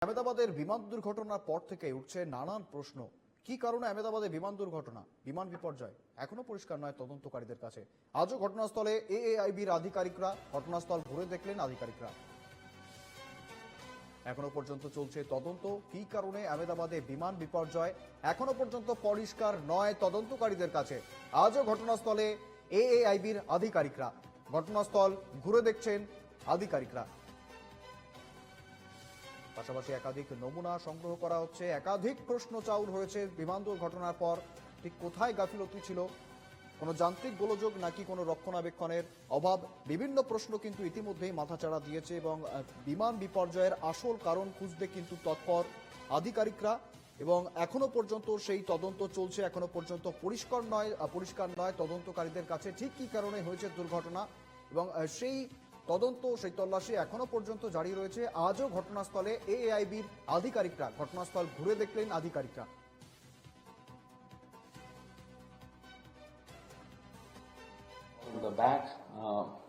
আহমেদাবাদের বিমান দুর্ঘটনার পর থেকে উঠছে নানান প্রশ্ন। কি কারণে আহমেদাবাদে বিমান দুর্ঘটনা, বিমান বিপর্যয় এখনো পরিষ্কার নয় তদন্তকারীদের কাছে। আজও ঘটনাস্থলে এএআইবির আধিকারিকরা ঘটনাস্থল ঘুরে দেখলেন। আধিকারিকরা এখনো পর্যন্ত চলছে তদন্ত। কি কারণে আহমেদাবাদে বিমান বিপর্যয় এখনো পর্যন্ত পরিষ্কার নয় তদন্তকারীদের কাছে। আজও ঘটনাস্থলে এএআইবির আধিকারিকরা ঘটনাস্থল ঘুরে দেখছেন। আধিকারিকরা পাশাপাশি একাধিক নমুনা সংগ্রহ করা হচ্ছে। একাধিক প্রশ্ন চাউর হয়েছে বিমান দুর্ঘটনার পর। ঠিক কোথায় গাফিলতি ছিল, কোনো যান্ত্রিক গোলযোগ নাকি কোনো রক্ষণাবেক্ষণের অভাব, বিভিন্ন প্রশ্ন কিন্তু ইতিমধ্যেই মাথাচাড়া দিয়েছে এবং বিমান বিপর্যয়ের আসল কারণ খুঁজতে কিন্তু তৎপর আধিকারিকরা। এবং এখনো পর্যন্ত সেই তদন্ত চলছে। এখনো পর্যন্ত পরিষ্কার নয় তদন্তকারীদের কাছে ঠিক কি কারণে হয়েছে দুর্ঘটনা, এবং সেই তদন্ত, সেই তল্লাশি এখনো পর্যন্ত জারি রয়েছে। আজও ঘটনাস্থলে এএআইবির আধিকারিকরা ঘটনাস্থল ঘুরে দেখলেন। আধিকারিকরা the back.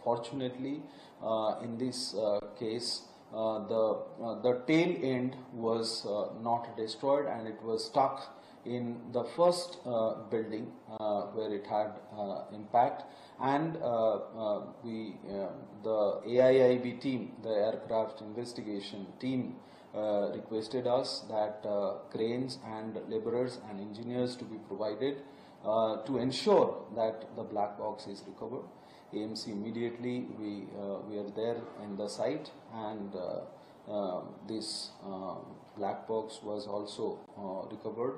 Fortunately, in this case, the tail end was not destroyed, and it was stuck in the first building where it had impact. And the AIIB team, the aircraft investigation team, requested us that cranes and laborers and engineers to be provided to ensure that the black box is recovered. AMC immediately we are there in the site, and this black box was also recovered.